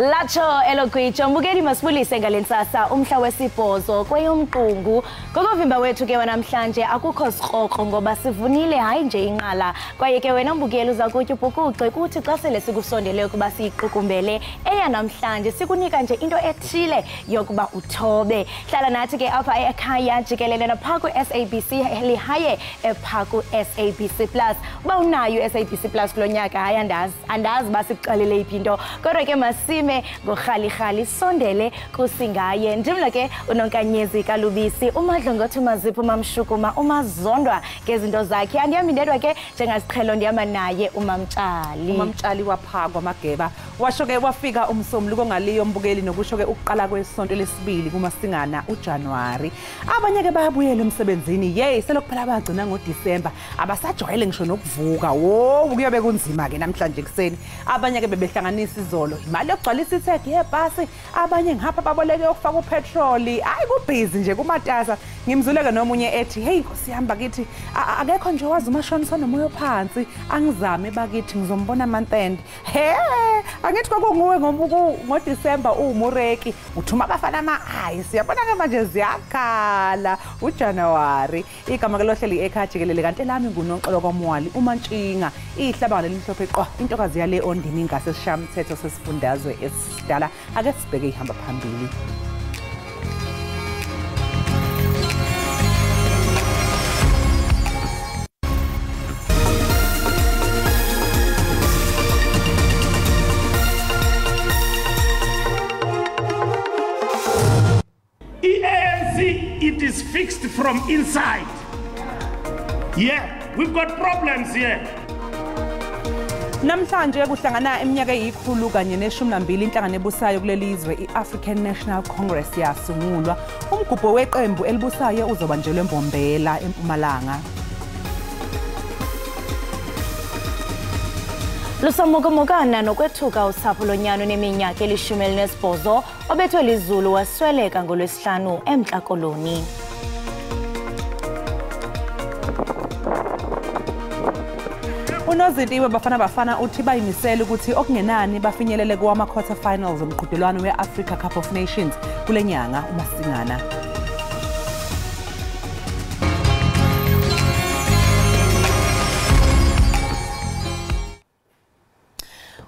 Lacho elokwicho mbukeli masibulise ngalensasa umhla wesibhozo kweyomqungu ngokovimba wethu ke wanamhlanje akukho sikrokro ngoba sivunile hayi nje inqala kwaye ke wena mbukeli uza kutya ubhukuqe kuthi xa sele sikusondele ukuba siyiqukumbele eyanamhlanje sikunika nje into ethile yokuba uthobe hlala nathi ke apha ekhaya jikelele napha ku SABC lihaye epha ku SABC Plus uba unayo SABC Plus kulonyaka hayi andazi basiqalele iphinto kodwa ke masime ngorhali sondele kusingaye ndimla ke unonkanyezi kalubisi umadlongothi mazipho mamshukuma umazondwa ngezinto zakhe andiyami ndedwa ke njengasiqhelo ndihamba naye umamtshali wapha kwamageba washo ke wafika umsomlu kongaliyo mbukeli nokusho ke ukuqala kwesonto lesibili kumasingana uJanuary abanye ke bayabuyela emsebenzini selokuphela bagcina ngoDisemba abasajwayele ngisho nokuvuka kuyobe kunzima ke namhlanje kuseni abanye ke bebehlanganisa izolo imali yokugcwalisa ithegi yebhasi abanye ngihapha baboleke ukufaka upetrol hayi kubhizi nje kumatasa ngimzuleke nomunye ethi hey Nkosi yami kithi akekho nje wazi umashonisa nomoya phansi angizame bakithi ngizombona month-end angithi kwakunguwe ngoDisemba uMureki uthuma abafana ama-ice yabona ke manje ziyakhala uJanuary igama ke lohleli Ekhaya Jikelele kanti lami nguNonxolo kwaMwali uMantshinga ihlabanga lelimhlophe qwa intokazi yale ondini ingase sishamthetho sesifundazwe esidala ake sibheke ihamba phambili. It is fixed from inside. Yeah, we've got problems here. Namhlanje kuhlangana eminyaka eyikhulu kanye ne12 inhlangano ebusayo kulelizwe iAfrican National Congress yasungulwa umgubho weqembu elibusayo uzobanjelwe eMbombela eMpumalanga. Lusamukana nokwethuka usapho lonyano neminyaka eli-18 obethwe lizulu wasweleka ngolwesihlanu eMntla Koloni. Unozintiwe bafana uthi bayimisela ukuthi okungenani bafinyelele kwama-quarter finals omqhudelwano we-Africa Cup of Nations kule nyanga umasingana.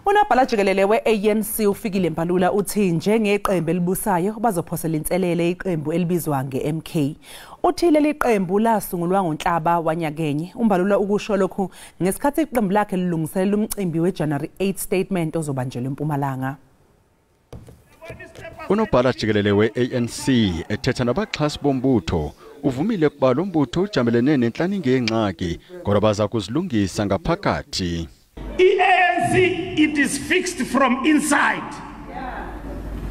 Unobhala Jikelele we-ANC ufikile Mbalula uthi njengeqembu elibusayo bazophosela inselele iqembu elibizwa nge-MK. Uthi leli qembu lasungulwa ngoNhlaba wanyakenye. Umbalula ukusho lokhu ngesikhathi iqembu lakhe lilungiselela umcimbi weJanuary 8 statement ozobanjelwa eMpumalanga. Unobhala Jikelele we-ANC ethetha nabaxhasi bombutho uvumile ukuba lo mbutho ujamelene nenhlaninge yengxaki kodwa baza kuzilungisa ngaphakathi. ANC, it is fixed from inside.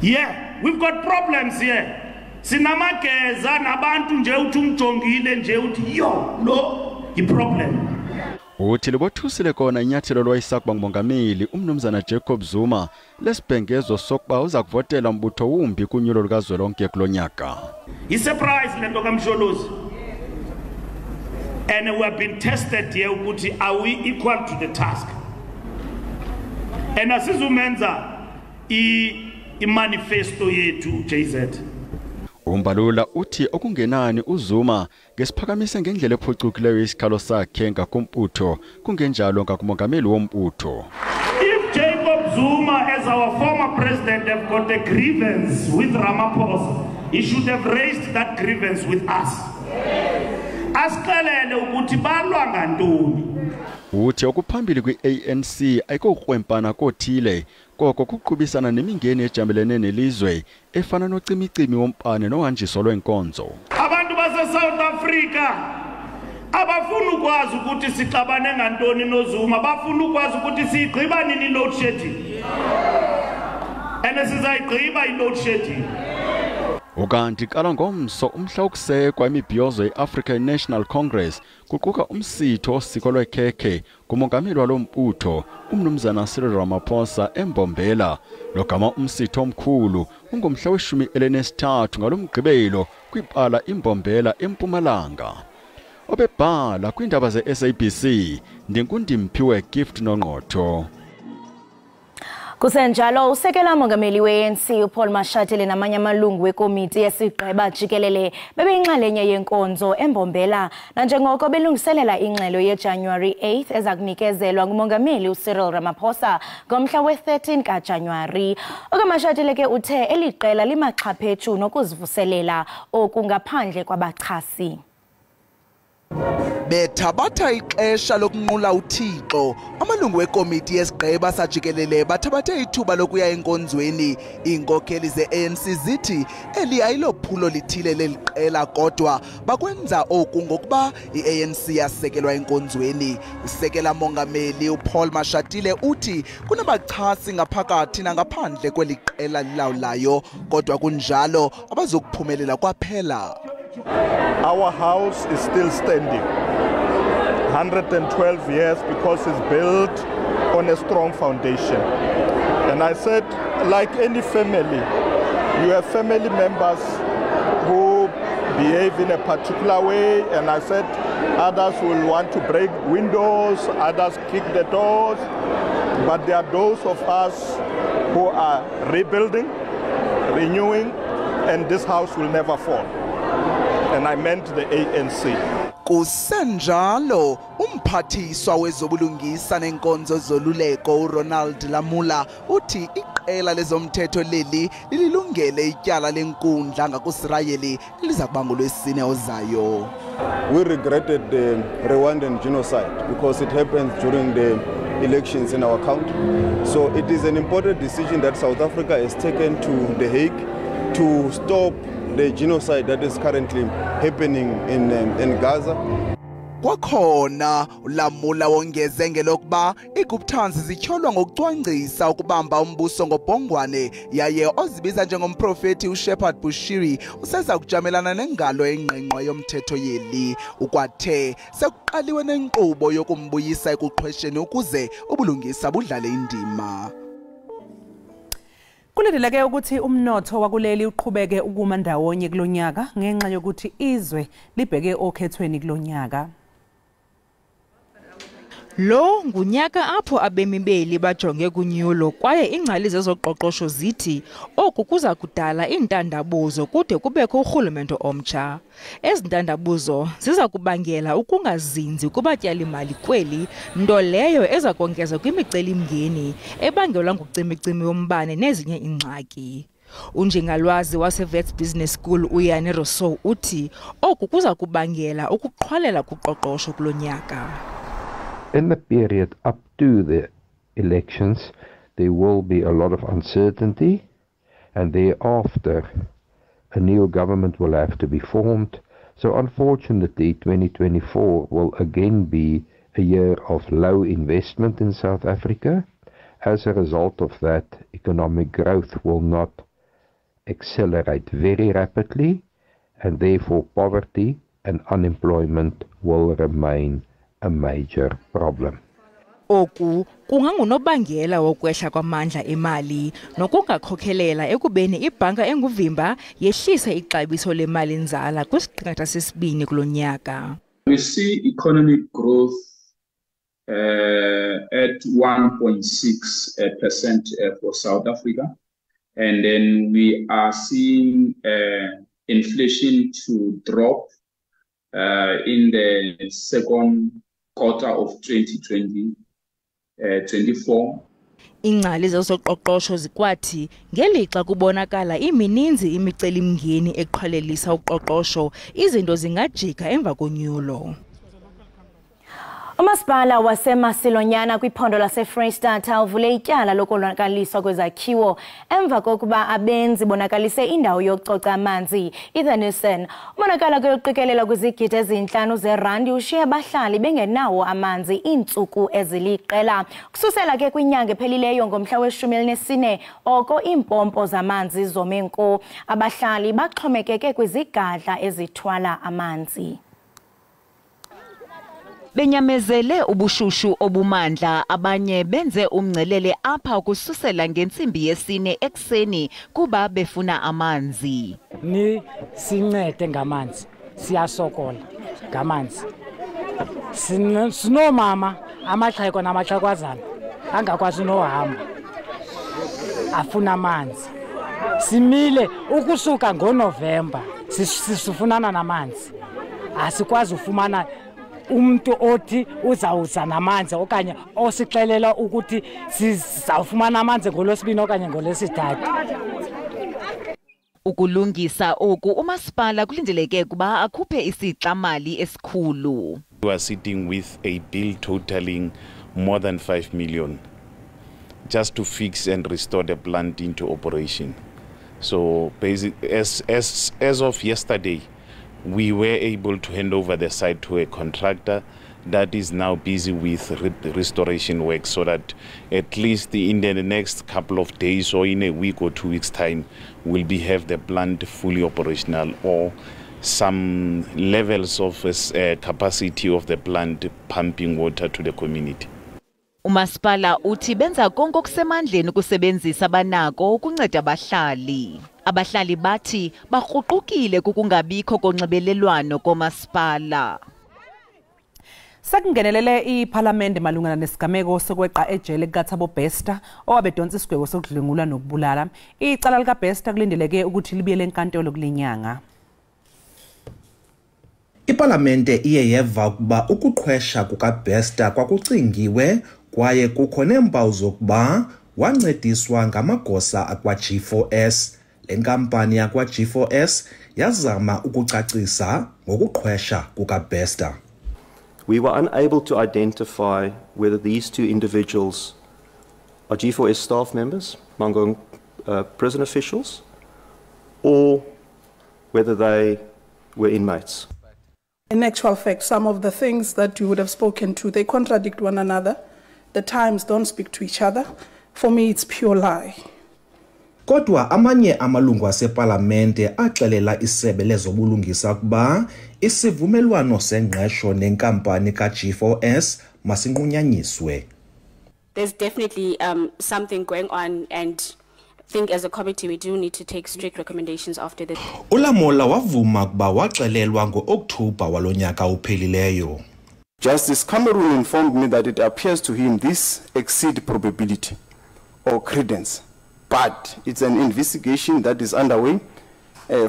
Yeah, we've got problems here. Sinamageza nabantu nje uthi umjongile nje uthi lo i-problem. Uthi libothusile kona inyathelo lwayisakuba ngumongameli umnumzana Jacob Zuma lesibhengezo sokuba uza kuvotela umbutho wumbi kunyulo lukazwelonke kulonyaka. I-surprise lento kaMsholozi. And we have been tested here ukuthi are we equal to the task? And asizumenza i-manifesto yethu JZ. Umbalula uthi okungenani uZuma ngesiphakamise ngendlela ephucukileyo isikhalo sakhe ngakumbutho kungenjalo ngakumongameli wombutho. If Jacob Zuma as our former president have got a grievance with Ramaphosa, he should have raised that grievance with us. Asiqalele ukuthi balwa ngantoni. Uthi okuphambili kwi-ANC ayikokwempana kothile koko kuqhubisana nemingeni ejamelene nelizwe efana nocimicimi wompane nohanjiso lwenkonzo. Abantu base-South Africa abafuna ukwazi ukuthi sixabane ngantoni noZuma bafuna ukwazi ukuthi siyigqiba nini load shedding. And sizayigqiba i-load shedding. Ukanti qala ngomso umhla wokusekwa imibhiyozo ye-African National Congress kuquka umsitho osiko lwekhekhe kumongameli walombutho umnumzana Cyril Ramaphosa eMbombela logama umsitho omkhulu ungomhla we-13 ngalomgqibelo kwibala iMbombela eMpumalanga. Obebhala kwindaba ze-SABC Ndinkundi Mphiwe Gift Nongqotho. Kusenjalo usekela mongameli we-ANC uPaul Mashatile namanye amalungu wekomiti yesigqeba Jikelele bebeyinxalenye yenkonzo embombela nanjengoko belungiselela ingxelo yeJanuary 8 ezakunikezelwa ngumongameli uCyril Ramaphosa ngomhla we-13 kaJanuary. UMashatile ke uthe eliqela limaxhaphethu nokuzivuselela okungaphandle kwabachasi. Bethabatha ixesha lokunqula uThixo amalungu wekomiti yesigqeba sajikelele bathabathe ithuba lokuya enkonzweni. Iinkokheli ze-ANC zithi eli ayilophulo lithile leliqela kodwa bakwenza oku ngokuba i-ANC yasekelwa enkonzweni. Usekela mongameli uPaul Mashatile uthi kunabachasi ngaphakathi nangaphandle kweli qela lilawulayo kodwa kunjalo abazokuphumelela kwaphela. Our house is still standing, 112 years, because it's built on a strong foundation. And I said, like any family, you have family members who behave in a particular way, and I said others will want to break windows, others kick the doors, but there are those of us who are rebuilding, renewing, and this house will never fall. And I meant the ANC. Kusenjalo umphathiswa wezobulungisa nenkonzo zoluleko uRonald Lamula uthi iqela lezomthetho leli lililungele ityala lenkundla ngakuSirayeli liza kuba ngolwesine ozayo. We regretted the Rwandan genocide because it happened during the elections in our country. So it is an important decision that South Africa has taken to The Hague to stop the genocide that is currently happening in Gaza. Kwakhona uLamula wongeze ngelokuba iGuptans zityholwa ngokucwangcisa ukubamba umbuso ngobhongwane yaye ozibiza njengomprofeti uShepherd Bushiri useza kujamelana nengalo engqengqwa yomthetho yeli. Ukwathe sekuqaliwe nenkqubo yokumbuyisa ekuqhwesheni ukuze ubulungisa budlale indima. Kulindeleke ukuthi umnotho wakuleli uqhubeke ukuma ndawonye kulonyaka ngenxa yokuthi izwe libheke okhethweni kulonyaka. Lo ngunyaka apho abemibeli bajonge kunyulo kwaye ingcali zezoqoqosho zithi oku kuza kudala intandabuzo kude kubekho urhulumente omtsha. Ezintandabuzo ziza kubangela ukungazinzi kubatyali-mali kweli, nto leyo eza kongeza kwimiceli-mngeni ebangelwa ngucimicimi wombane nezinye ingxaki. Unjingalwazi waseVets Business School uYane Rousseau uthi oku kuza kubangela ukuqhwalela kuqoqosho kulonyaka. In the period up to the elections, there will be a lot of uncertainty, and thereafter a new government will have to be formed. So unfortunately, 2024 will again be a year of low investment in South Africa. As a result of that, economic growth will not accelerate very rapidly, and therefore poverty and unemployment will remain a major problem. Oku kungangunobangela wokwehla kwamandla emali nokungakhokhelela ekubeni ibhanka enguvimba yehlise ixabiso lemali nzala kwisiqingatha sesibini kulonyaka. We see economic growth at 1.6% for South Africa, and then we are seeing inflation to drop in the second quarter of 2024. Ingcali zezoqoqosho zikwathi ngelixa kubonakala imininzi imiceli-mngeni eqhwalelisa uqoqosho izinto zingajika emva konyulo. Umasipala wasemasilonyana kwiphondo laseFreystata uvule ityala lokonakaliswa kwezakhiwo emva kokuba abenzi bonakalise indawo yokucoca amanzi iThenison. Umonakalo kuyoqikelela kwizigidi ezintlanu zerandi ushiye abahlali bengenawo amanzi iintsuku eziliqela. Kususela ke kwinyanga ephelileyo ngomhla we-14 oko iimpompo zamanzi zome nko. Abahlali baxhomekeke kwizigadla ezithwala amanzi. Benyamezele ubushushu obumandla, abanye benze umngcelele apha ukususela ngentsimbi yesine ekseni kuba befuna amanzi. Ni sincede ngamanzi, siyasokola ngamanzi. Sinomama amaxhego namaxhagwazana angakwazi nohamba. afuna amanzi. Simile ukusuka ngoNovember sifunana namanzi. Asikwazi ufumana umuntu othi uzawuza namanzi okanye osixelela ukuthi sizawufumana amanzi ngolwesibini okanye ngolwesithathu. Ukulungisa oku umasipala kulindeleke kuba akhuphe isixa-mali esikhulu. We are sitting with a bill totaling more than 5 million just to fix and restore the plant into operation. So basically, as of yesterday, we were able to hand over the site to a contractor that is now busy with restoration work, so that at least in the next couple of days or in a week or 2 weeks time, we'll have the plant fully operational, or some levels of capacity of the plant pumping water to the community. Umasipala uthi benza konke okusemandleni ukusebenzisa banako ukunceda abahlali. Abahlali bathi bakruqukile kukungabikho konxibelelwano komasipala. Sekungenelele iParliament malungana nesigameko sokweqa ejele kukaThabo Bester owabedonsa isigwebo sokudlwengula nokubulala. Icala lika Bester kulindeleke ukuthi libuyele enkantolo kulinyanga. Iparlamente iye yeva ukuba ukuqhwesha kukaBester kwakucingiwe kwaye kukho neempawu zokuba wancediswa ngamagosa akwa-G4S. Le nkampani yakwa-G4S yazama ukucacisa ngokuqhwesha kukaBester. We were unable to identify whether these two individuals are G4S staff members, Mangong prison officials, or whether they were inmates. In actual fact, some of the things that you would have spoken to, they contradict one another. The times don't speak to each other. For me, it's pure lie. Kodwa amanye amalungu aseParlamente axelela isebe lezobulungisa ukuba isivumelwano sengqesho nenkampani ka-G4S masinqunyanyiswe. There's definitely something going on, and I think as a committee we do need to take strict recommendations after this. Ulamola wavuma ukuba waxelelwa ngo-Okthobha walonyaka uphelileyo. Justice Cameron informed me that it appears to him this exceeds probability or credence, but it's an investigation that is underway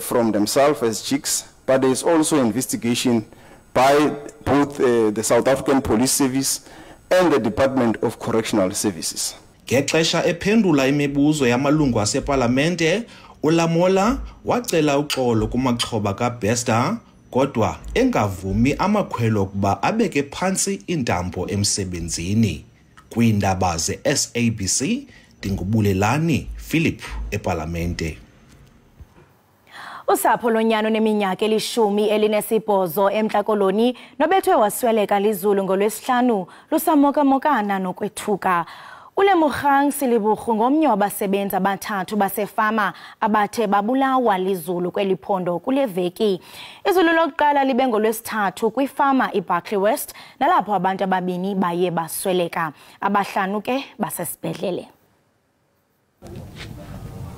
from themselves as JICs, but there is also investigation by both the South African Police Service and the Department of Correctional Services. Ngexesha ephendula imibuzo yamalungu aseParlamente, uLamola wacela uxolo kumaxhoba kaBester, kodwa engavumi amakhwelo ukuba abeke phansi intambo emsebenzini. Kwiindaba ze-SABC, Dingubulelani Philip eParlamente. Usapho lonyano neminyaka eli-18 eMntla Koloni nobethwe wasweleka lizulu ngolwesihlanu lusamokamokana nokwethuka. Ulemogang Silibugu ngomnye wabasebenzi abathathu basefama abathe babulawa lizulu kweliphondo kule veki. Izulu lokuqala libe ngolwesithathu kwifama iBuckley West, nalapho abantu ababini baye basweleka. Abahlanu ke basesibhedlele.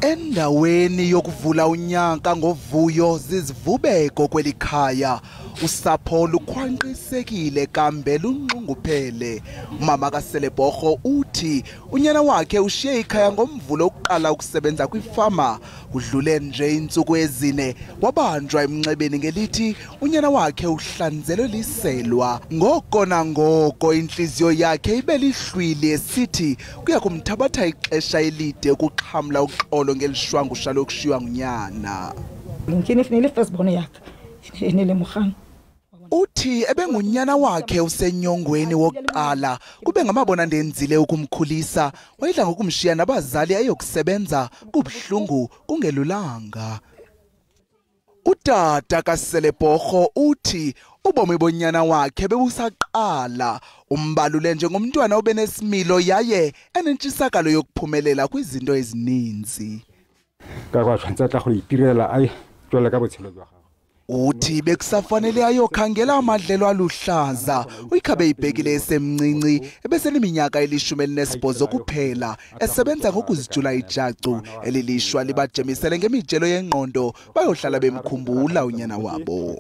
Endaweni yokuvula unyaka ngovuyo zizivubeko kwelikhaya, usapho lukhwanqisekile kambe lunxunguphele. Mama kaSelebhorho uthi unyana wakhe ushiye ikhaya ngomvulo oqala ukusebenza kwifama, udlule nje insuku ezine wabanjwa emnxebeni ngelithi unyana wakhe uhlanzelwe liselwa. Ngoko nangoko inhliziyo yakhe ibe lihlwili esithi kuya kumthabatha ixesha elide ukuxhamla uxolo ngelishwangusha lokushiywa ngunyana. Uthi ebengunyana wakhe usenyongweni wokuqala kube ngamabona ndenzile ukumkhulisa, wayidla ngokumshiya nabazali ayokusebenza kubhlungu kungelulanga. Utata kaSelebhorho uthi ubomi bonyana wakhe bebusaqala, umbalule njengomntwana obenesimilo yaye enentshisakalo yokuphumelela kwizinto ezininzi. Uthi bekusafanele ayokhangela amadlelo aluhlaza, uyikhabe ibhekile esemncinci ebeseniminyaka eli-18 kuphela, esebenza ngokuzijula ijacu elilishwa libajemisele ngemijelo yengqondo bayohlala bemkhumbula unyana wabo.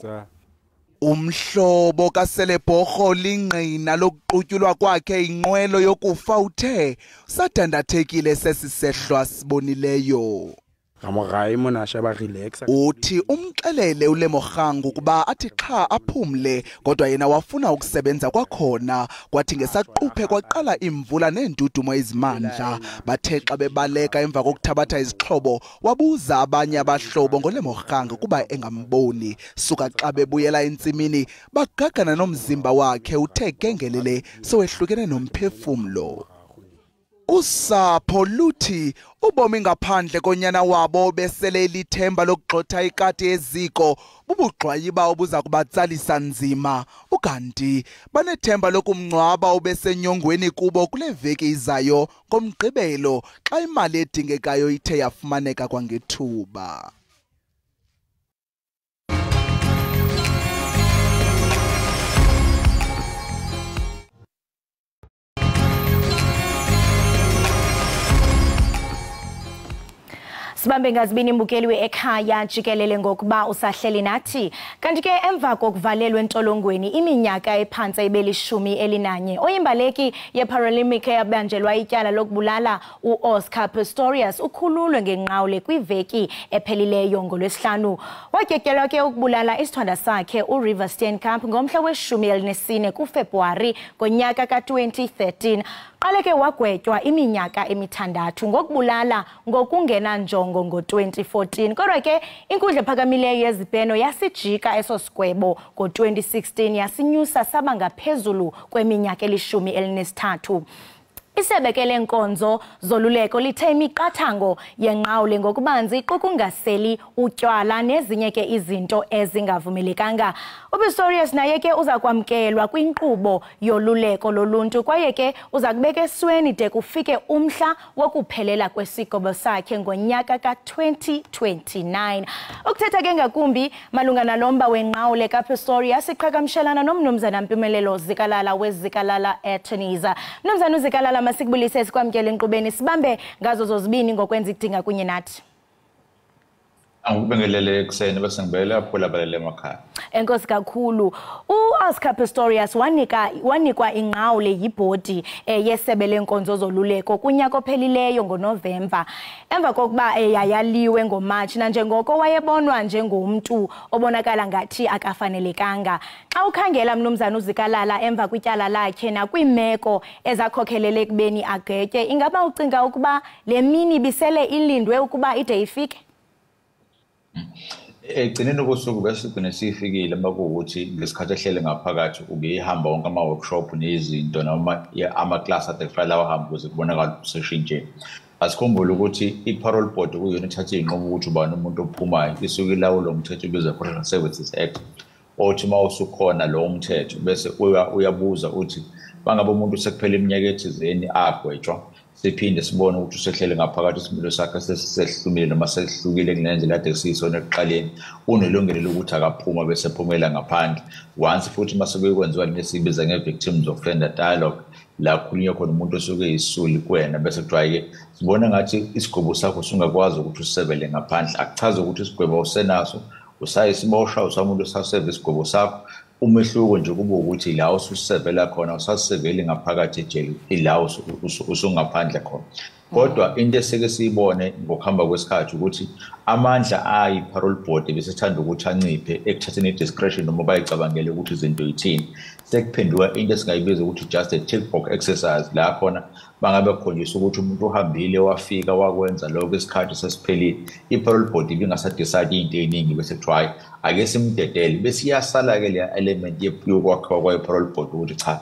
Umhlobo kaSelebhorho lingqina lokuqutyulwa kwakhe inqwelo yokufa uthe sadandathekile sesisehlwa sibonileyo. Uthi umxelele uLemoganga ukuba athi qha aphumle kodwa yena wafuna ukusebenza kwakhona kwathi ngesaquphe kwaqala imvula neendudumo ezimandla bathe xa bebaleka emva kokuthabatha izixhobo wabuza abanye abahlobo ngoLemoganga kuba engamboni suka xa bebuyela entsimini bagagana nomzimba wakhe uthe gengelele sowehlukene nomphefumlo. Usapho luthi ubomi ngaphandle konyana wabo besele lithemba lokugxotha ikati eziko bubugxwayi bawo buza kubatsalisa nzima ukanti banethemba lokumngcwaba obesenyongweni kubo kule veki izayo ngomgqibelo xa imali edingekayo ithe yafumaneka kwangethuba. Sibambe ngazibini imbukeli we-Ekhaya Jikelele ngokuba usahleli nathi kanti ke emva kokuvalelwa entolongweni iminyaka ephantse ibeli-11 oyimbaleki ye-Paralympic eyabanjelwa ityala lokubulala u-Oscar Pistorius ukhululwe ngenqawule kwiveki ephelileyo ngoLwesihlanu. Wakyekelwa ke ukubulala isithanda sakhe uRiver Steenkamp ngomhla we-14 kuFebruwari ngonyaka ka-2013. Qale ke wagwetywa iminyaka emithandathu ngokubulala ngokungena njongo ngo-2014 kodwa ke inkundla ephakamileyo yezibheno yasijika eso sigwebo ngo-2016 yasinyusa saba ngaphezulu kweminyaka eli-13. Isebe lenkonzo zoluleko lithe imiqathango yenqawule ngokubanzi qokungaseli utywala nezinye ke izinto ezingavumelekanga. uPistorius naye ke uza kwamkelwa kwinkqubo yoluleko loluntu kwaye ke uza kubeka esweni de kufike umhla wokuphelela kwesigobo sakhe ngonyaka ka-2029. Ukuthetha ke ngakumbi malunga nalomba wenqawule kaPistorius siqhagamshelana nomnumzana Mpumelelo Zikalala weZikalala Attorneys. Mnumzana uZikalala masikubulise sikwamkele enkqubeni sibambe ngazo zozibini ngokwenza idinga kunye nathi. Angikubingelele ekuseni bese ngibele apho labalele emakhaya. Enkosi kakhulu. uOscar Pistorius wanikwa inqawule yibhodi yesebe lenkonzo zoluleko kunyaka ophelileyo ngoNovemba emva kokuba yayaliwe ngoMarch nanjengoko wayebonwa njengomntu obonakala ngathi akafanelekanga. Xa ukhangela mnumzana uZikalala emva kwityala lakhe nakwiimeko ezakhokhelele ekubeni agwetye ingaba ucinga ukuba le mini bisele ilindwe ukuba ide ifike? Egcineni kosuku besigcine sifikile bakuthi ngesikhathi ehlele ngaphakathi ubehamba wonke ama-workshop nezinto noma ama-class ade kufanele awahamba ukuze kubonakala kuseshintsheni. Asikhumbule ukuthi i-parole board kuyona ethatha iy'nqumo ukuthi ubani umuntu ophumayo isuke ilawulo umthetho ubizwa Professional Services Act othi uma usukhona lowo mthetho bese uyabuza uthi bangabe umuntu sekuphela iminyaka ethizeni agwetshwa siphinde sibone ukuthi usehlele ngaphakathi isimilo sakhe sesihlumile noma sehlukile kunendlela ade siyisona ekuqaleni unelungelo lokuthi akaphuma bese ephumela ngaphandle. Once futhi mase kuyokwenziwa lesibiza nge-victims offender dialogue la kukhulunywa khona umuntu osuke eyisuli kuwena bese kuthiwa-ke sibona ngathi isigwebo sakho singakwazi ukuthi usebele ngaphandle. Akuchaza ukuthi isigwebo usenaso usayisibosha usamuntu usaseve isigwebo sakho. Umehluko nje kuba ukuthi la ususevela khona usaseveli ngaphakathi ejele ila usungaphandle khona. Kodwa into eseke siyibone ngokuhamba kwesikhathi ukuthi amandla ayi-parole board besethanda ukuthi anciphe ekuthatheni i-discretion noma bayicabangele ukuthi izinto yithini. Sekuphenduka into esingayibiza ukuthi just a tick box exercise la khona bangabe khonjiswa ukuthi umuntu uhambile wafika wakwenza lokho isikhathi sesiphelile. I-parole board ibingasadecide into eziningi bese kuthiwa ake simdedele bese iyasala-ke le element yokwakhiwa kwayi-parole board ukuthi cha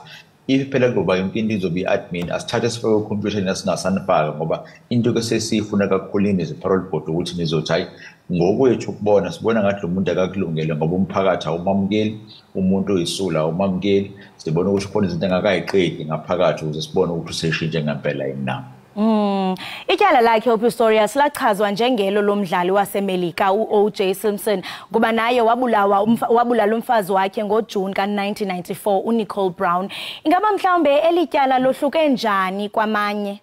iphela ngoba yonke into izobe i-admin asithathe sifake ekhompyutheni asingasanifaka ngoba into ke sesiyifuna kakhulu ize-parole board ukuthi nizothi hayi ngokwethu ukubona sibona ngathi lo muntu akakulungele ngoba umphakathi awumamukeli umuntu oyisula awumamukeli sibona ukuthi khona izinto engakayiqedi ngaphakathi ukuze sibone ukuthi useshintshe ngempela yini na. Ityala lakhe uPistorius lachazwa njengelo lomdlali waseMelika uO.J. Simpson ngoba naye wabulala umfazi wakhe ngoJuni ka-1994 uNicole Brown. Ingaba mhlawumbe elityala lohluke njani kwamanye?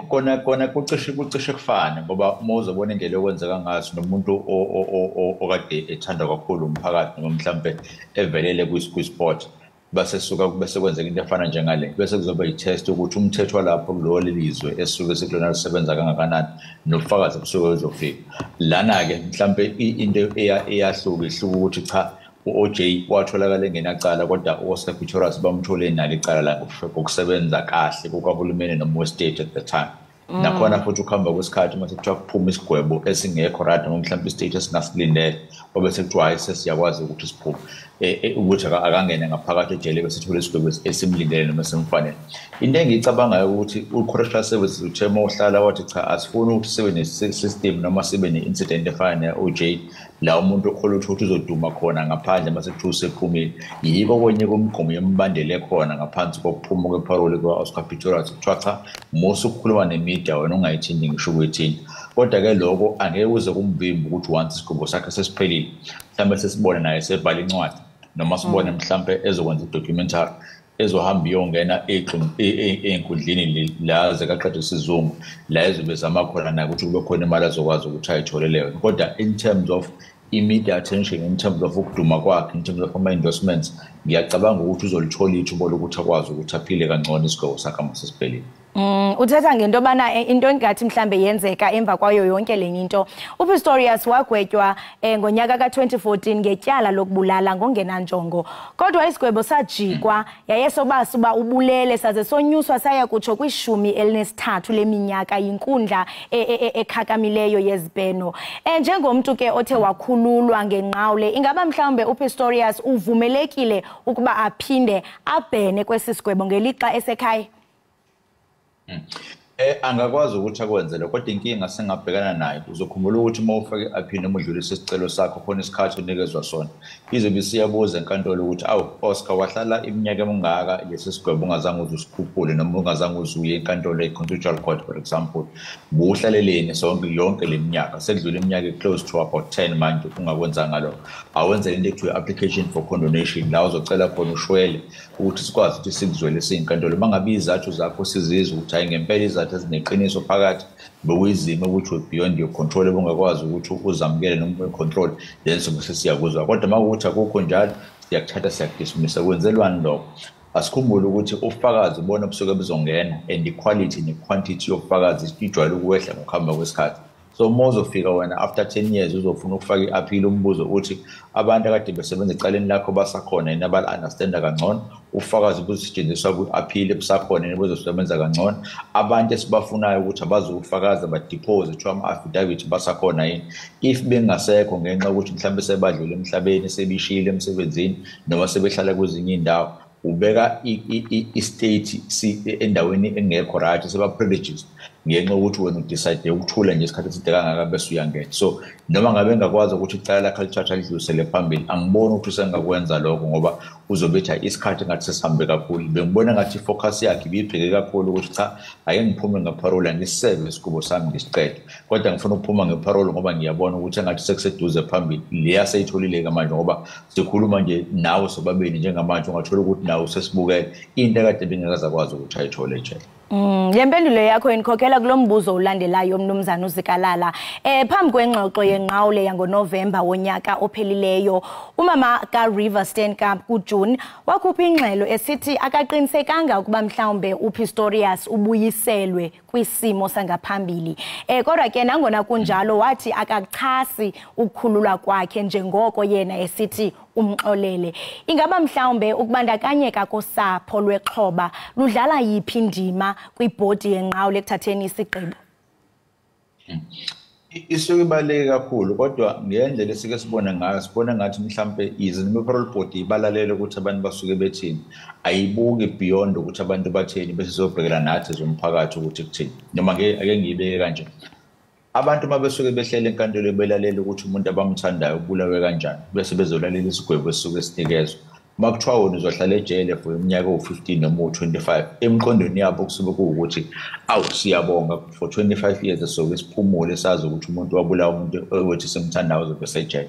Kona kucishe kufane ngoba uma uzobona indlela yokwenzeka ngaso nomuntu okade ethanda kakhulu umphakathi noma mhlambe evelele kwi-sport bese kwenzeka into efana njengale bese kuzoba i-test ukuthi umthetho walapho kulowo lelizwe esuke sekulona lisebenza kangakanani nobufakazi busuke uzofika lana-ke mhlambe into ihluka ukuthi cha u-OJ watholakala engenacala kodwa u-Oscar Pistorius bamthole nalo icala la ngokusebenza kahle kukahulumeni noma we-state at the time. Nakhona futhi ukuhamba kwesikhathi mase kuthiwa kuphuma isigwebo esingekho right noma mhlawumbe i-state esingasilindele obe sekuthiwa hayi sesiyakwazi ukuthi siphume ukuthi akangene ngaphakathi ejele bese sithole isigwebo esimlindele noma esimfanele. Into engiyicabangayo ukuthi u-correctional services uthe uma uhlala wathi cha asifuni ukuthi sibe ne-system noma sibe ne-incident efana ne-OJ la umuntu okholwa ukuthi uzoduma khona ngaphandle mase kuthiwa usephumile yiko kwenye komgomo yembandela ekhona ngaphansi kokuphuma kweparole kwa-Oscar Pistorius kuthiwa cha musu ukukhuluma nemedia wena ungayithinti ngisho ukuyithinta kodwa-ke lokho angeke uze kumvimbi ukuthi once isigwebo sakhe sesiphelile mhlawumbe sesibone naye sebhala incwadi noma sibone mhlawumbe ezokwenza i-documentary ezohamba iyongena ey'nkundleni la zekaqeda isizungu la ezobe zama khona naye ukuthi kube khona imali azokwazi ukuthi ayithole leyo kodwa in terms of immediate attention in terms of ukuduma kwakhe in terms of ama-endorsements ngiyacabanga ukuthi uzolithola ithuba lokuthi akwazi ukuthi aphile kangcono isigwebo sakhe masesiphelile. Uthetha ngento bana into engathi mhlambe yenzeka emva kwayo yonke lenye into. uPistorius wagwetywa ngonyaka ka2014 ngetyala lokubulala ngongenanjongo. Kodwa isigwebo sajikwa yayesobasa uba ubulele saze sonyuswa saya kutsho kwi-13 leminyaka yinkundla ekhakamileyo yezibheno. Njengomuntu ke othe wakhululwa ngenqawule ingaba mhlawumbe uPistorius uvumelekile ukuba aphinde abhene kwesisigwebo ngelixa esekhaya? Angakwazi ukuthi akwenze lokho kodwa inkinga sengabhekana nayo uzokhumbula ukuthi uma ufake aphinde umdlulise isicelo sakho khona isikhathi onikezwa sona izobe siyabuza enkantolo ukuthi awu Oscar wahlala iminyaka emingaka lesi sigwebo ungazange uzusikhuphule noma ungazange uzuye enkantolo e-Constitutional Court for example buhlaleleni sonke yonke leminyaka sekudlula iminyaka close to about 10 manje ungakwenzanga lokho awenze into ekuthiwa application for condonation la uzocela khona ushwele ukuthi sikwazi ukuthi sikuzwele siyinkantolo mangabe izathu zakho sizizwe ukuthi hayi ngempela izathu ezineqiniso phakathi bekuyizimo ukuthi we beyond your control ebungakwazi ukuthi uzamukele noma control then sobe siyakuzwa kodwa makuthi akukho njalo siyakuthatha siyakudismissa kwenzelwani lokho asikhumbule ukuthi ufakazi ubona busuke bezongena and equality ne-quantity yofakazi ijwayele ukwehla ngokuhamba kwesikhathi so uma uzofika wena after 10 years uzofuna ukufaka i-appeal umbuzo ukuthi abantu akade besebenza ecaleni lakho basakhona yini abali-understanda kangcono ufakazi busetshenziswa kwi-appeal busakhona yini bezosebenza kangcono abantu esibafunayo ukuthi abazokufakaza badepose kuthiwa ama-affidavit basakhona yini if bengasekho ngenxa yokuthi mhlawumbe sebadlule emhlabeni sebishile emsebenzini noma sebehlala kwezinye iy'ndawo ubeka i-state endaweni engekho right seba-privileged ngenxa yokuthi wena udecide ukuthula nje isikhathi eside kangaka bese uyangena so noma ngabe engakwazi ukuthi icala lakhe lithatha lidlulisele phambili angiboni ukuthi usengakwenza lokho ngoba uzobetha isikhathi ngathi sesihambe kakhulu bengibona ngathi ifocus yakhe ibibheke kakhulu ukuthi cha ake ngiphume ngeparole ngiseve isigwebo sami ngisiqede kodwa ngifuna ukuphuma ngeparole ngoba ngiyabona ukuthi engathi sekuseduze phambili leya seyitholile manje ngoba sikhuluma nje nawe sobabili njengamanje ungathola ukuthi nawe sesibukele into ekade bengekazakwazi ukuthi ayithole ejele. Yempendulo yakho inikhokhela kulombuzo ulandelayo mnumzana uZikelele phambi kwengxoxo yenqawule yangoNovember wonyaka ophelileyo umama kaRiver Steenkamp kuJune wakhupha ingxelo esithi akaqinisekanga ukuba mhlawumbe uPistorius ubuyiselwe kwisimo sangaphambili kodwa ke nangona kunjalo wathi akachasi ukukhululwa kwakhe njengoko yena esithi umxolele ingaba mhlawumbe ukubandakanyeka kosapho lwexhoba ludlala yiphi indima kwibhodi yenqawule ekuthatheni isigqibo? Isuke ibaluleke kakhulu kodwa ngendlela esike sibone ngayo sibone ngathi mhlambe izinimepharol body ibalalele ukuthi abantu basuke bethini ayibuke beyond ukuthi abantu batheni bese sobhekela nathi zomphakathi ukuthi kuthini noma ake ngiyibeke kanje abantu mabesuke behlele enkantolo belalela ukuthi umuntu abamthandayo ubulawe kanjani bese bezolalela isigwebo esisuke sinikezwe makuthiwa wona uzohlala ejele for iminyaka u-15 noma u-25 emqondweni yabo kusuke kuwukuthi awu siyabonga for 25 years soke siphumule sazi ukuthi umuntu wabulawa umuntu owethi simthandayo uzobe sejele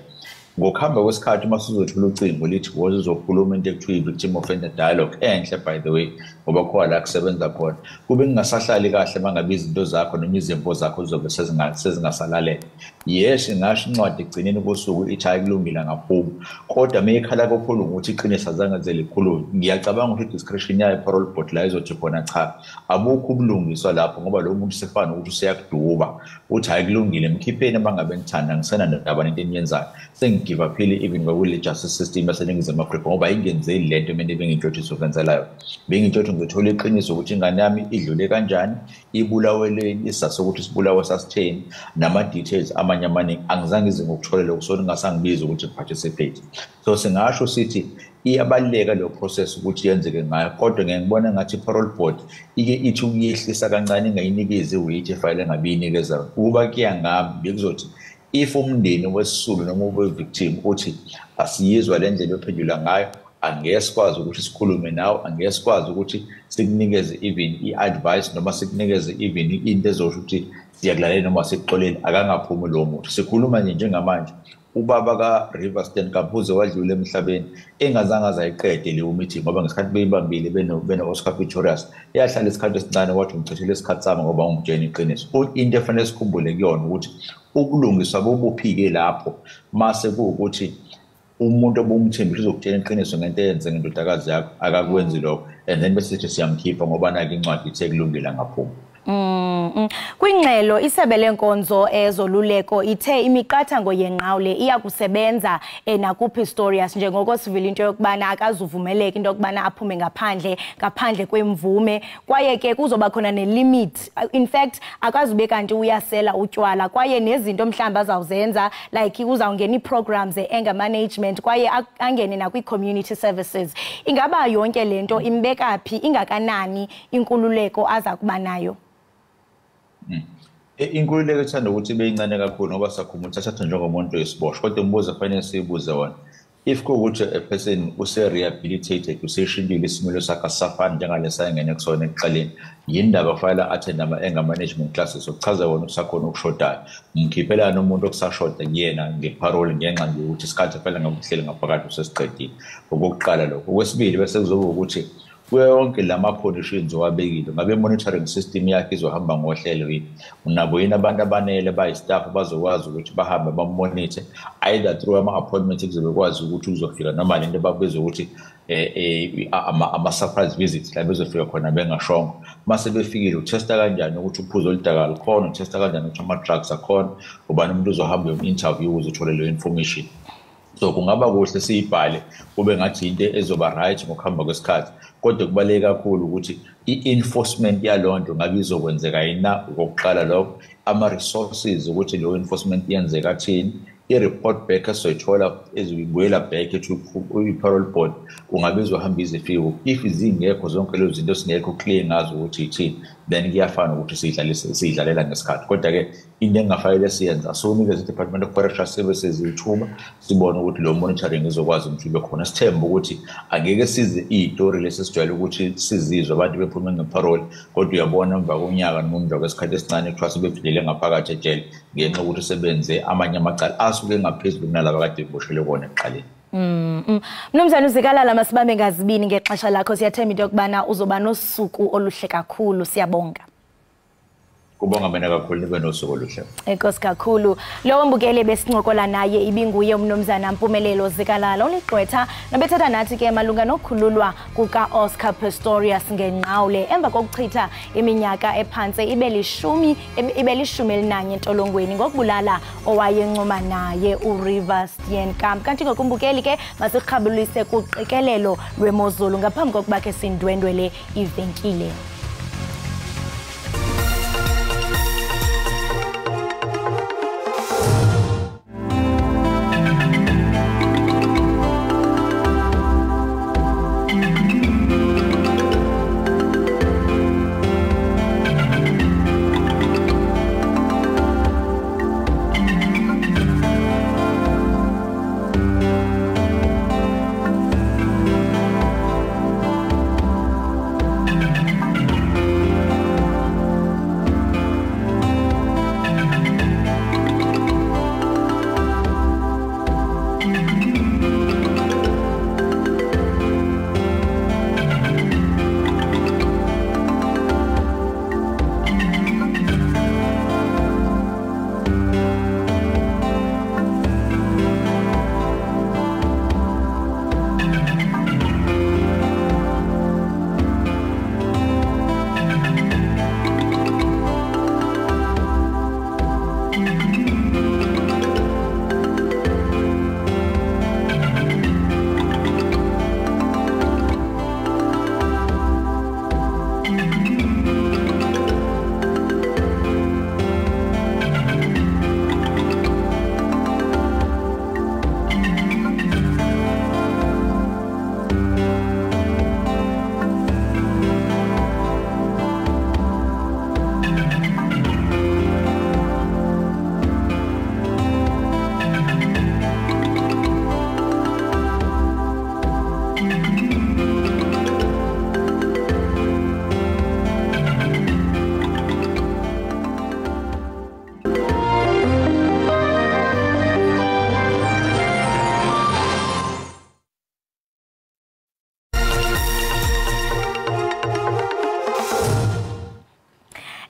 ngokuhamba kwesikhathi uma sizothola ucingo lithi woze uzokhuluma into ekuthiwa i-victim offender dialogue enhle by the way ngoba khona la kusebenza khona kube kungasahlali kahle mangabe izinto zakho noma izimvo zakho zizobe sezingasalalela yes ngasho incwadi egcineni kosuku ithi ayikulungile ngaphuma kodwa mekhala kakhulu ukuthi iqiniso azange zelikhulu ngiyacabanga ukuthi discretion yayo parole board la izothi khona cha abukho ubulungiswa lapho ngoba lo muntu sefana ukuthi useyakuduba uthi ayikulungile mkhipheni mangabe ngithanda ngisena ndaba nento eniyenzayo sengigive uphile even kwakule justice system yaseNingizimu Afrika ngoba ingenzeli lento mina bengintshotshisa ukwenzelayo bengintshotshisa ngithola iqiniso ukuthi ingane yami idlule kanjani ibulaweleni isasa ukuthi sibulawa sasitheni nama details amanye amaningi angizange ize ngokutholela kusona ngasangibiza ukuthi participate so singasho sithi iyabaleka lo process ukuthi yenzeke ngayo kodwa ngiyabona ngathi parole board ike ithi uyehlisa kancane ingayinikezi weight efile ngabiyinikeza kuba kuyangami bekuzothi if umndeni wesisulu noma ube-victim uthi asiyizwa le ndlela ophendula ngayo angeke sikwazi ukuthi sikhulume nawe angeke sikwazi ukuthi sikunikeze even i-advice noma sikunikeze even into ezosho ukuthi siyakulalela noma sikuxolele akangaphumi lo muntu sikhuluma nje njengamanje ubaba ka-Riverstone Kampuze wadlula emhlabeni engazange azayiqede leyo meeting ngoba ngesikhathi beyibambile beno-Oscar Pistorius yahlala isikhathi esincane wathi umchithele isikhathi sami ngoba ungitshela iqiniso into efanele sikhumbule kuyona ukuthi ukulungiswa bobuphike lapho mase kuwukuthi umuntu obumthembisa uzokutshela iqiniso ngento eyenze ngendodakazi yakho akakwenzi lokho and then bese sithi siyamkhipha ngoba nake incwadi ithe kulungile ngaphuma Kwingxelo isebe lenkonzo ezoluleko ithe imiqathango yenqawule iyakusebenza nakuphi Pistorius njengoko sivile into yokubana akazuvumeleka into yokubana aphume ngaphandle kwemvume kwaye ke kuzoba khona nelimit in fact akazube kanti uyasela utywala kwaye nezinto mhlamba azawuzenza like uzawungena iprograms anger management kwaye angene nakwi community services ingaba yonke lento imbeka phi ingakanani inkululeko aza kuba nayo inkululeko ethanda ukuthi beyincane kakhulu ngoba sakhumula thatha njengomuntu wesiboshwa kodwa umbuzo fanele sibuze wona if kuwukuthi a person use-rehabilitated useshintshile isimilo sakhe asafani njengalesa engene kusona ekuqaleni yindaba fayela attend ama-anger management classes okuchaza wona ukusakhona ukushodayo mkhiphela umuntu okusashoda kuyena ngeparole ngenxa yokuthi isikhathi fayela ngakuhleli ngaphakathi usesiqedile okokuqala lokho okwesibili bese kuzoba ukuthi yonke lama conditions owabekile ngabe monitoring system yakhe izohamba ngohlelo yini unabo yini abantu abanele bayistaff bazokwazi ukuthi bahambe bamonitor either through ama appointments ekuzokwazi ukuthi uzofika noma lento babezo ukuthi ama surprise visits la bezofika khona bengashongo mase befikile utesta kanjani ukuthi uphuzo oludakala khona utesta kanjani ukuthi ama drugs akhona ubani umuntu uzohamba interview uzothole le information so kungaba kuhle siyibhale kube ngathi into ezoba right ngokuhamba kwesikhathi kodwa kubaleke kakhulu ukuthi i-enforcement yalonto ngabe izokwenzeka yina ngokuqala lokho ama resources ukuthi lo enforcement yenzeka thini i-report back esoyithola ezibuyela back i-parole board kungabe izohamba izifika if izingekho zonke lezo zinto singekho clear ngazo ukuthi yithini then kuyafana ukuthi siyidlalela ngesikhathi kodwa ke into engafanele siyenza sonikeza i-Department of Correctional Services ithuba sibone ukuthi lo monitoring izokwazi ukuthi ibe khona sithemba ukuthi angeke size izitori lesisijwayele ukuthi sizizwe abantu bephuma ngeparole kodwa uyabona emva konyaka noma emva kwesikhathi esincane kuthiwa sebefidele ngaphakathi ejele ngenxa ukuthi sebenze amanye amacala asuke ngaphezulu kunalaba kade beboshelwe kona ekuqaleni Mnumzane uzikalala masibambe ngazibini ngexesha lakho siyathemba into yokubana uzoba nosuku oluhle kakhulu siyabonga Kubonga mina kakhulu nibe nosuku oluhle Enkosi kakhulu lo mbukele besincokola naye ibinguye umnumzana Mpumelelo Zikalala oligqwetha nabethatha nathi ke malunga nokhululwa kuka Oscar Pistorius ngenqawule emva kokuchitha iminyaka ephansi ibelishumi elinanye entolongweni ngokubulala owayencoma naye uRiverstone Camp kanti ngokumbukeli ke masikhabulise kuqikelelo lwemozulu ngaphambi kokuba ke sindwendwele ivenkile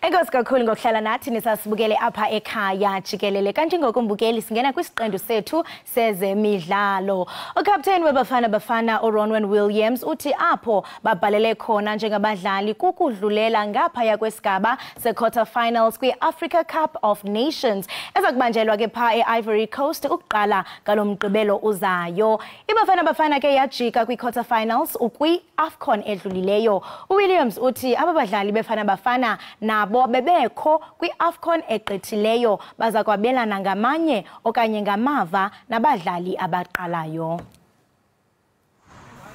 Enkosi kakhulu ngokuhlala nathi nisasibukele apha ekhaya jikelele kanti ngokumbukeli singena kwisiqendu sethu sezemidlalo. Ukapteni weBafana Bafana uRonwen Williams uthi apho babhalele khona njengabadlali kukudlulela ngaphaya kwesigaba se-quarter finals kwi-Africa Cup of Nations ezakubanjelwa ke pha e-Ivory Coast ukuqala ngalomgqibelo uzayo. iBafana Bafana ke yajika kwi-quarter finals ukwi-AFCON edlulileyo. uWilliams uthi ababadlali beBafana Bafana nabo bebekho kwi-AFCON egqithileyo baza kwabelana ngamanye okanye ngamava nabadlali abaqalayo.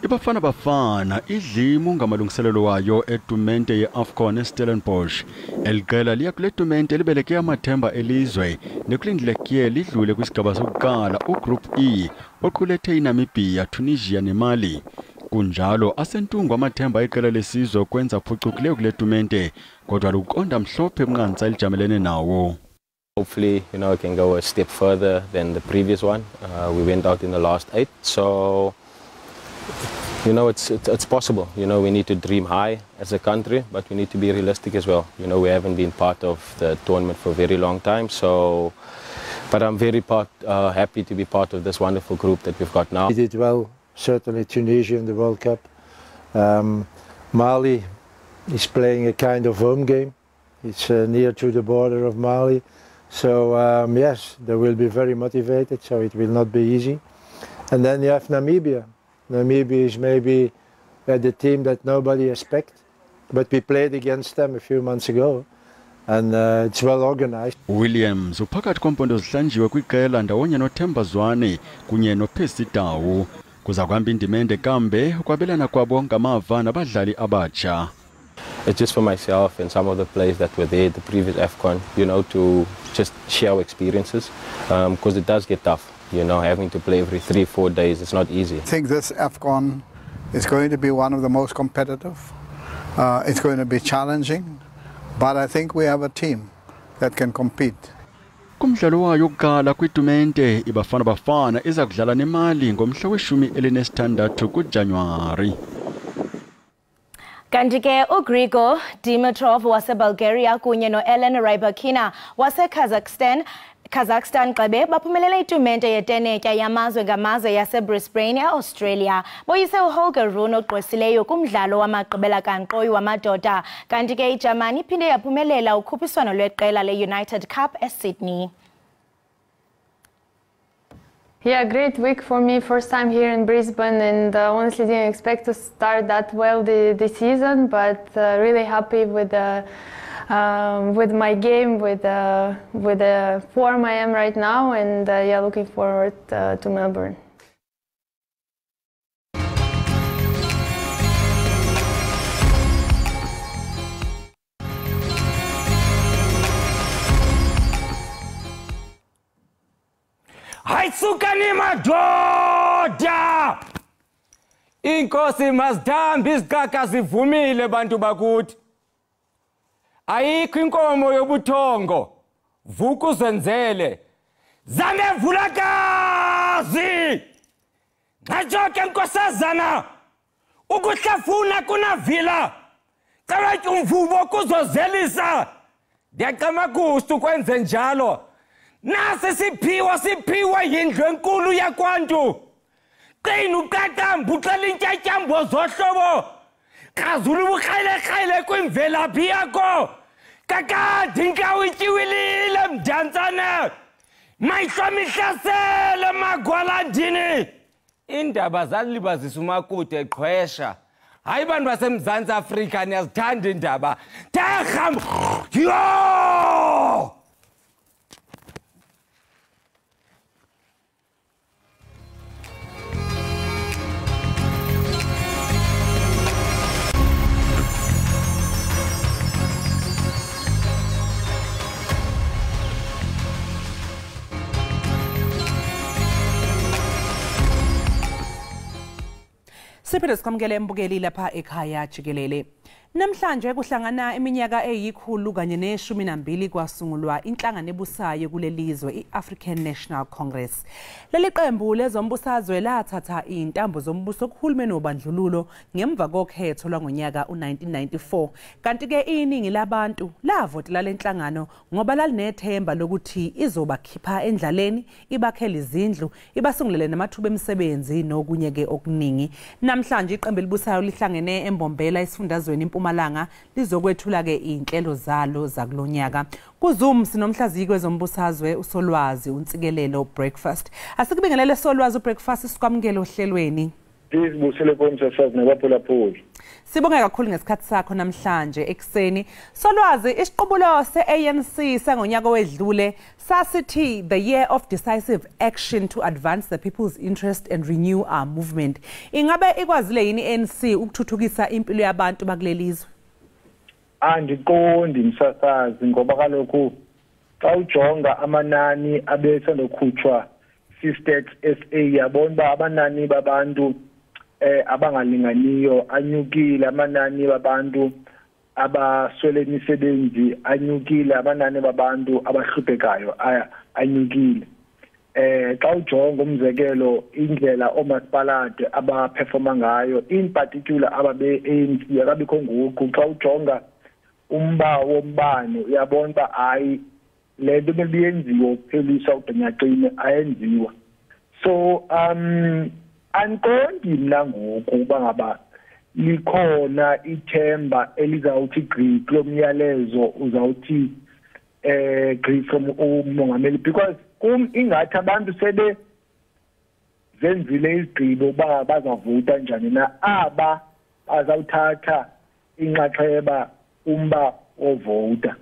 iBafana Bafana idlimu ngamalungiselelo wayo etumente ye-AFCON eStellenbosch. Eliqela liya kule tumente libeleke amathemba elizwe nekulindleke lidlule kwisigaba sokuqala uGroup E oqulethe iNamibia, Tunisia neMali. Kunjalo asentungu amathemba iqela lesizwe kwenza phucukileyo kule tumente kodwa luqonda mhlophe mnqantsa elijamelene nawo. Hopefully, we can go a step further than the previous one. We went out in the last 8, so it's possible. We need to dream high as a country, but we need to be realistic as well. We haven't been part of the tournament for a very long time, but I'm very happy to be part of this wonderful group that we've got now. We did well. Certainly Tunisia in the World Cup. Mali is playing a kind of home game. It's near to the border of Mali. So yes, they will be very motivated, so it will not be easy. And then you have Namibia. Namibia is maybe the team that nobody expects, but we played against them a few months ago. And it's well organized. Williams uphakathi kwampondo zihlanjiwe kwiqela ndawonye noThemba Zwane kunye noPercy Tau. Kuza kuhamba indimende kambe ukwabelana kwabo ngamava nabadlali abatsha. It's just for myself and some of the players that were there at the previous AFCON, to just share our experiences, because it does get tough, having to play every 3-4 days. It's not easy. I think this AFCON is going to be one of the most competitive. It's going to be challenging, but I think we have a team that can compete. Kumdlalo wayo wokuqala kwitumente iBafana Bafana iza kudlala neMali ngomhla we-16 kuJanuwari. Kanti ke uGrigor Dimitrov waseBulgaria kunye noElena Rybakina waseKazakhstan gxebe baphumelele itumente yetenetya yamazwe ngamazwe yaseBrisbane eAustralia. Boyise uHolger Rune ogqwesileyo kumdlalo wamagqibela kankqoyi wamadoda. Kanti ke iJamani iphinde yaphumelela ukhuphiswano lweqela leUnited Cup eSydney. Yeah, great week for me. First time here in Brisbane, and honestly didn't expect to start that well the season, but really happy with my game, with the form I am right now, and yeah, looking forward to Melbourne. Hayisukani madoda! Inkosi mazidambi izigqaka zivumile bantu bakuthi. Ayikho inkomo yobuthongo. Vuka uzenzele. Zamevulakazi! Ngajoke nkosazana. Ukuhlafuna kunavila. Cala umvubo kuzozelisa. Ndiyacela kustu kwenze njalo. Nasi siphiwa yindlu enkulu yakwantu. Qina uqaqamba uxela intyatyambo zohlobo. Kazulu ubukrele kwimvelaphi yakho. Kakade inkawu ityiwilile mdantsane. Mayihlo mihlasele magwalandini. Iindaba zalibazisa umakude eqhwesha. Hayi bantu baseMzantsi Afrika niyazithanda iindaba. Tahamba. Yo! Siphinde sikwamukele embukeli lapha ekhaya Jikelele. Namhlanje kuhlangana iminyaka eyikhulu kanye ne12 kwasungulwa inhlangano ebusayo kulelizwe iAfrican National Congress. Leli qembu lezombusazwe lathatha intambo zombuso kuhulumeni wobandlululo ngemva kokhetho lwangonyaka u1994. Kanti ke iningi labantu lavotela lenhlangano ngoba lalinethemba lokuthi izobakhipha endlaleni, ibakhele izindlu, ibasungulele namathuba emisebenzi nokunye ke okuningi. Namhlanje iqembu elibusayo lihlangene eMbombela esifundazweni Mpumalanga lizokwethula ke inhlelo zalo zakulonyaka. Kuzoom sinomhlaziki wezombusazwe uSolwazi uNtsikelelo breakfast. Asikubingelele Solwazi breakfast sikwamukele ohlelweni. Sizibusele komsasazi nabaphulaphuli. Sibonge kakhulu ngesikhathi sakho namhlanje ekseni. Solwazi isiqubulo se-ANC sangonyaka owedlule sasithi the year of decisive action to advance the people's interest and renew our movement. Ingabe ikwazile yini ANC ukuthuthukisa impilo yabantu bakulelizwe? Andiqondi msasazi ngoba kaloku xa ujonga amanani abesendokhutshwa Sistat SA yabona amanani babantu abangalinganiyo anyukile, amanani babantu abaswele imisebenzi anyukile, amanani babantu abahluphekayo anyukile. Xa ujonga umzekelo indlela omasipalate abaperforma ngayo in particular ababe-ANC akabikho ngoku. Xa ujonga umba wombane uyabona hayi lento beyenziwa ukuphelisa udanyacine ayenziwa. So anqondi mna ngoku uba ngaba likhona ithemba elizawuthi gqi kulo myalezo uzawuthi gqi from umongameli, because ingathi abantu sebe zenzile izigqibo uba bazavota njani na aba bazawuthatha inxaxheba umba ovota.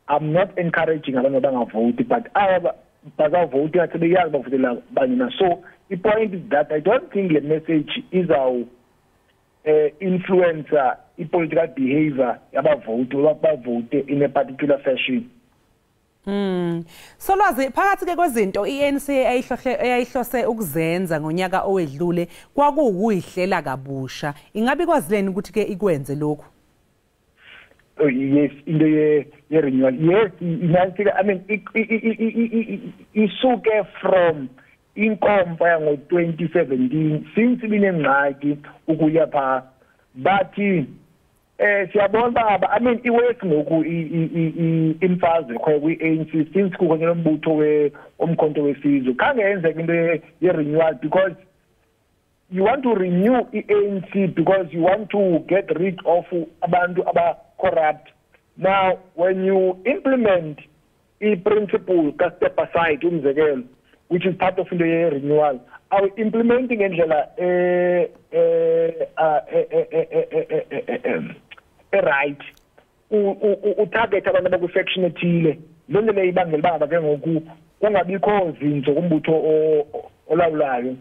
I'm not encouraging abantu bangavoti, but aba bazavota ngathi beyazi bavotela bani na. So the point is that I don't think the message is our influencer political behavior abavote in a particular fashion. Solwazi phakathi ke kwezinto iANC eyayihlose ukuzenza ngonyaka owedlule kwakuwuyihlela kabusha. Ingabe kwazileni ukuthi ke ikwenze lokho? Yes, in the renewal. Yes, I mean, isuke from inkomfa yango 2017 since binengxaki ukuya pha, but siyabona I mean iwork ngoku imfazwe kwi-ANC since kukhona umbutho omkhonto wesizwe kangenzeka into ye-renewal, because you want to renew ANC because you want to get rid of abantu corrupt. Now when you implement a principle step aside umzekelo, which is part of the renewal, are implementing indlela right utarget abantu abaku-section ethile. Loo nto leyo ibangela uba ke ngoku kungabikho zinzo kumbutho olawulayo,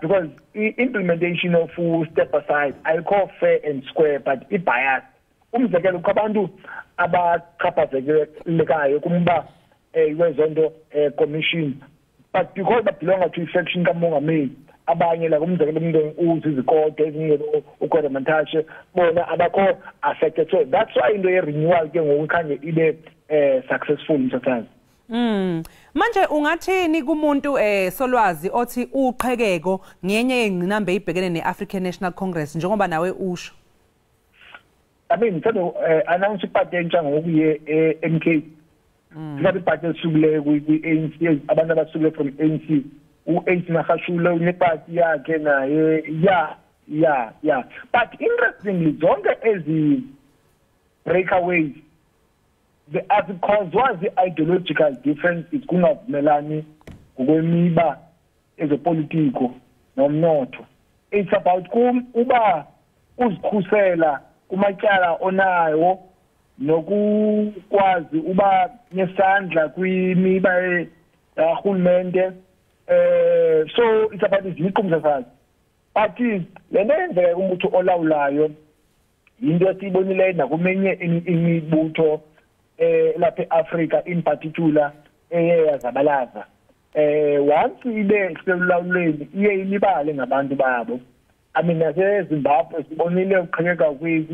because implementation of step aside ayikho fair and square but i-bias. Umzekelo kukho abantu abachaphazelekayo kumba wezonto commission, but because babelonga to section kamongameli abanye la kumzekelo umuntu uzizikodo ezinye uKoremantashe bona abakho affected. So that's why into ye-renewal ke ngoku khanye ibe successful msathazi. Manje ungathini kumuntu Solwazi othi uqhekeko ngenye yengqinamba ebhekene neAfrican National Congress njengoba nawe usho? I mean, ngithanda announce iphathi entsha ngokuye MK. Silabe iphathi esukile kwi-ANC, abantu abasukile from ANC. U-ANC Mahashula unephathi yakhe naye. Yeah. But interestingly, zonke ezi breakaways, because the ideological difference is kungavumelani ngokwemiba ezopolitiko nomnotho. It's about uba uzikhusela kumatyala onayo nokukwazi uba nesandla kwimiba kahulumente. So it's about iziqu msasazi. But lento yenzeka umbutho olawulayo yinto esiyibonile nakumenye imibutho lapha eAfrica in particular eyazabalaza. Once ibe selulawuleni iye ilibale ngabantu babo. I mean naseZimbabwe sibonile uqhekeka kwi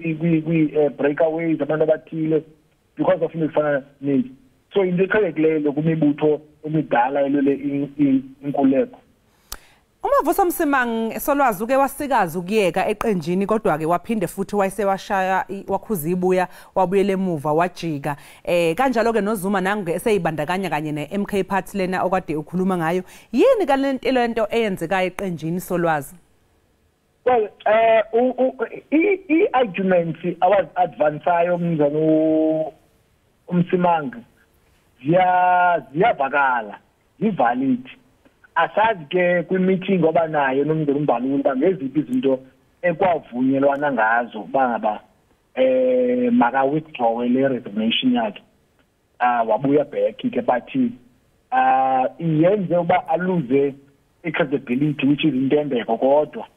breakaways abantu abathile because of imifana needs. So into eqhelekileyo kumibutho emidala elole inkuleko. Umavuso Msimang Solwazi uke wasikaza ukuyeka eqenjini kodwa ke waphinde futhi wayesewashaya wakhuza ibuya wabuyele emuva wajika kanjalo ke noZuma nangu eseyibandakanya kanye neMK Party lena okade ukhuluma ngayo yini lento eyenzeka eqenjini Solwazi? Well i-arguments awas advanceayo mzana uMsimang ziyavakala zivalid asazi ke kwi-meeting oba nayo nomndeni uMbalula bangeziphi izinto ekwavunyelwana ngazo bangaba maka withdraw le resignation yakhe wabuya back ke bathi iyenze uba aluze credibility which is intembeko kodwa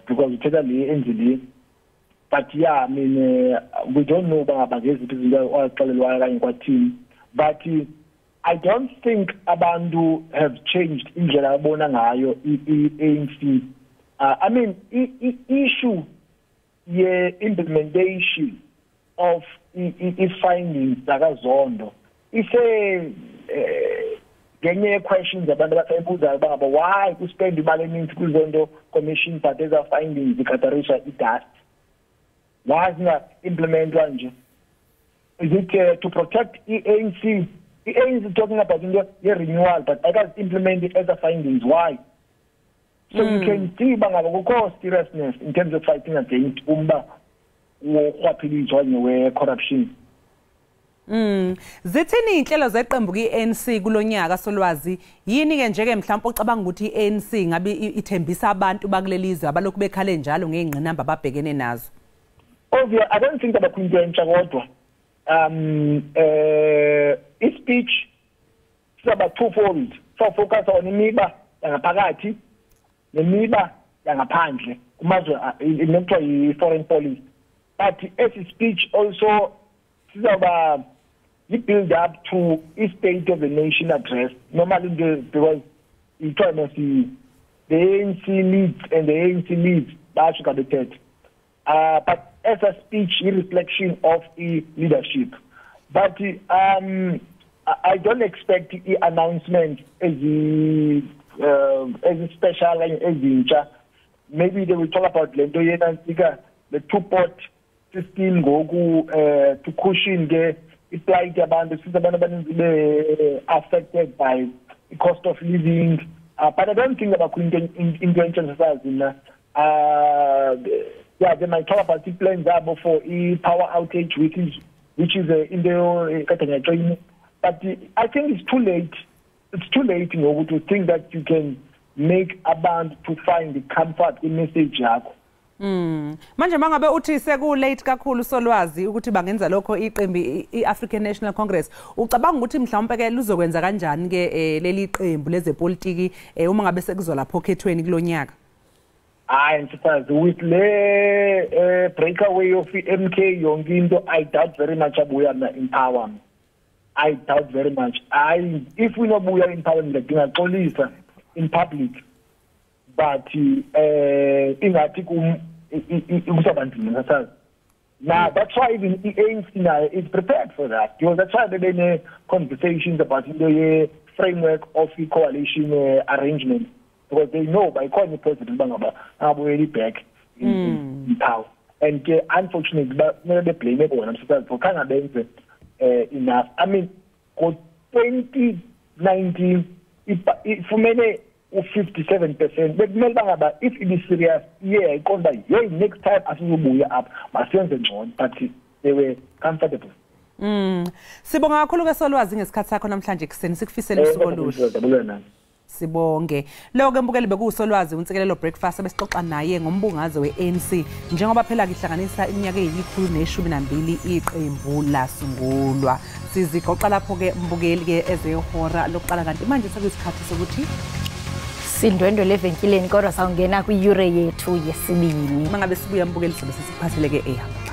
because uthetha le enzile but yeah I mean we don't know bangaba ngeziphi izinto owaxelelwayo kanye kwathini but I don't think abantu have changed indlela abona ngayo ANC. I mean, issue ye implementation of findings zakaZondo. Ise genye questions abantu abasebuza baba why to spend imali eninzi kwiZondo commission but there's findings zikatarisha idust. Why is not implementwa nje? Is it to protect ANC? The ANC is talking about the renewal, but I can't implement it as a findings. Why? So you can see bangaba seriousness in terms of fighting against corruption. Zithini inhlelo zeqembu ke-ANC kulonyaka Solwazi yini ke njeke mhlawumbe ucabanga ukuthi i-ANC ngabe ithembisa abantu bakulelizwe abalokhu bekhale njalo ngezingqinamba ababhekene nazo? Obviously I don't think abakhwinto entsha kodwa speech is about twofold. So focus on imiba yangaphakathi nemiba yangaphandle kumazwe inokuthiwa yi-foreign policy. But as a speech also is about the build up to a state of the nation address. Normally because you try to see the ANC leads and the ANC leads that's but as a speech, a reflection of a leadership. But I don't expect the announcement as a special as incha. Maybe they will talk about the two-pot system to cushion the plight about the affected by the cost of living. But I don't think about intentions yeah, they might talk about the plans for a power outage, which is in the training. But I think it's too late. It's too late, to think that you can make a band to find the comfort in message yakho. Manje mangabe uthi seku late kakhulu Solwazi ukuthi bangenza lokho iqembu iAfrican National Congress ucabanga ukuthi mhlawumbe ke luzokwenza kanjani ke leli qembu lezepolitiki uma ngabe sekuzola pocketweni kulonyaka? And with the breakaway of MK Yongindo, I doubt very much abuya in power. I doubt very much. If we know buya in power, in public, but now that's why even the ANC is prepared for that. Because that's why there have been conversations about the framework of the coalition arrangement. Because they know by calling the president, I'm already back in power. And unfortunately, they blame everyone. For Canada, enough. I mean, for 2019, for many, 57%. But if it is serious, next time as we move up, my friends and John, but they were comfortable. Sibonga kakhulu ke Solwazi ngesikhathi sakho namhlanje kuseni sikufisela usuku oluhle. Sibonge. Lo ke mbukeli bekuSolwazi untsikelelo breakfast besixoxa naye ngombungazo weANC njengoba phela ihlanganisa iminyaka eyi112 iqembu lasungulwa. Siziqoqa lapho ke mbukeli ke ezehora lokuqala kanti manje sekuyisikhathi sokuthi sindwendwe levenkileni kodwa sawungena kwi-Euro yethu yesibili. Mangabe sibuya mbukeli sobe sesiphathele ke ehamba.